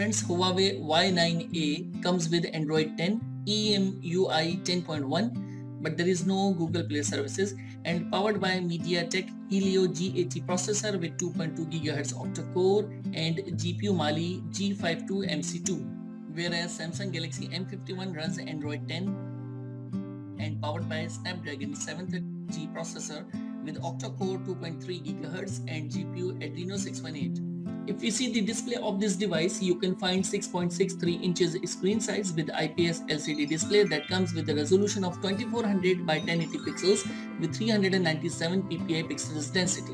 Friends, Huawei Y9A comes with Android 10, EMUI 10.1, but there is no Google Play services, and powered by MediaTek Helio G80 processor with 2.2 GHz octa-core and GPU Mali G52MC2, whereas Samsung Galaxy M51 runs Android 10 and powered by Snapdragon 730G processor with octa-core 2.3 GHz and GPU Adreno 618. If we see the display of this device, you can find 6.63 inches screen size with IPS LCD display that comes with a resolution of 2400 by 1080 pixels with 397 ppi pixels density.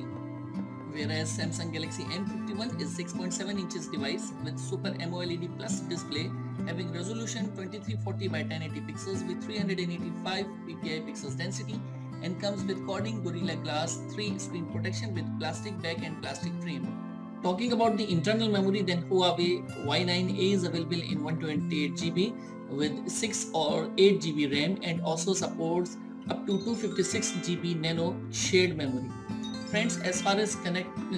Whereas Samsung Galaxy M51 is 6.7 inches device with Super AMOLED Plus display having resolution 2340 by 1080 pixels with 385 ppi pixels density and comes with Corning Gorilla Glass 3 screen protection with plastic back and plastic frame. Talking about the internal memory, then Huawei Y9A is available in 128GB with 6 or 8GB RAM and also supports up to 256GB nano shared memory. Friends, as far as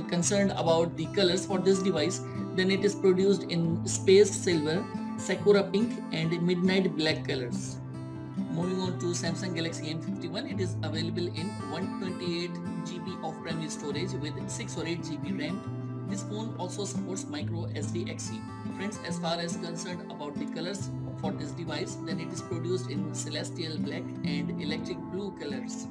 concerned about the colors for this device, then it is produced in space silver, sakura pink and midnight black colors. Moving on to Samsung Galaxy M51, it is available in 128GB of primary storage with 6 or 8GB RAM. This phone also supports micro SD-XC. Friends, as far as concerned about the colors for this device, then it is produced in celestial black and electric blue colors.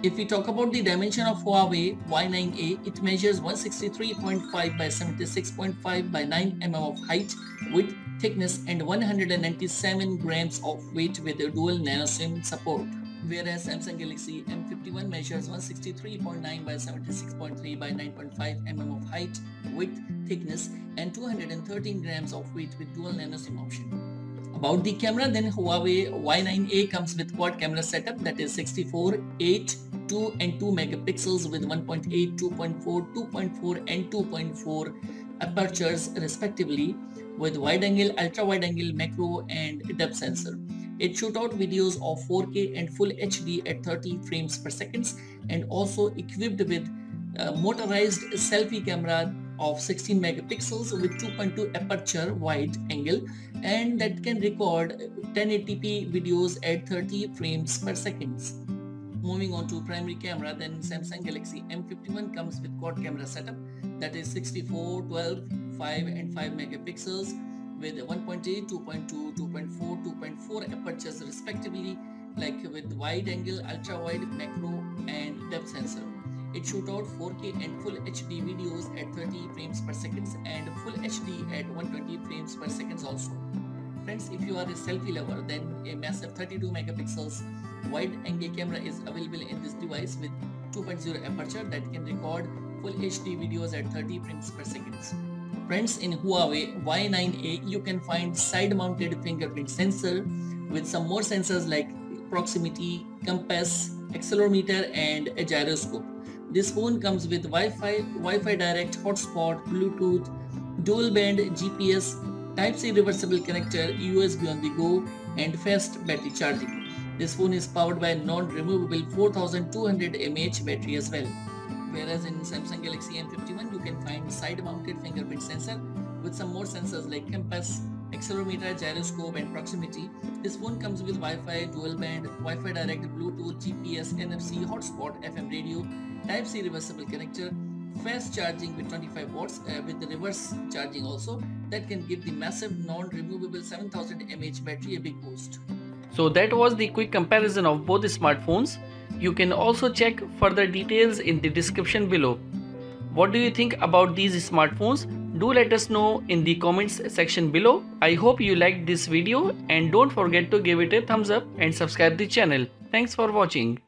If we talk about the dimension of Huawei Y9A, it measures 163.5 by 76.5 by 9 mm of height, width, thickness and 197 grams of weight with a dual nano SIM support. Whereas Samsung Galaxy M51 measures 163.9 by 76.3 by 9.5 mm of height, width, thickness and 213 grams of weight with dual nano SIM option. About the camera, then Huawei Y9A comes with quad camera setup, that is 64, 8, 2 and 2 megapixels with 1.8, 2.4, 2.4 and 2.4 apertures respectively, with wide angle, ultra wide angle, macro and depth sensor. It shoots out videos of 4K and full HD at 30 frames per second and also equipped with motorized selfie camera of 16 megapixels with 2.2 aperture wide angle and that can record 1080p videos at 30 frames per second. Moving on to primary camera, then Samsung Galaxy M51 comes with quad camera setup, that is 64, 12, 5 and 5 megapixels with 1.8, 2.2, 2.4, 2.4 apertures respectively, like with wide angle, ultra wide, macro and depth sensor. It shoots out 4K and full HD videos at 30 frames per second and full HD at 120 frames per second also. Friends, if you are a selfie lover, then a massive 32 megapixels wide angle camera is available in this device with 2.0 aperture that can record full HD videos at 30 frames per second. Friends, in Huawei Y9A you can find side mounted fingerprint sensor with some more sensors like proximity, compass, accelerometer and a gyroscope. This phone comes with Wi-Fi direct hotspot, Bluetooth, dual band GPS, Type-C reversible connector, USB on the go and fast battery charging. This phone is powered by a non-removable 4200 mAh battery as well. Whereas in Samsung Galaxy M51 you can find side-mounted fingerprint sensor with some more sensors like compass, accelerometer, gyroscope and proximity. This phone comes with Wi-Fi, dual band, Wi-Fi direct, Bluetooth, GPS, NFC, hotspot, FM radio, Type-C reversible connector, fast charging with 25 watts with the reverse charging also that can give the massive non-removable 7000 mAh battery a big boost. So that was the quick comparison of both smartphones. You can also check further details in the description below. What do you think about these smartphones? Do let us know in the comments section below. I hope you liked this video and don't forget to give it a thumbs up and subscribe the channel. Thanks for watching.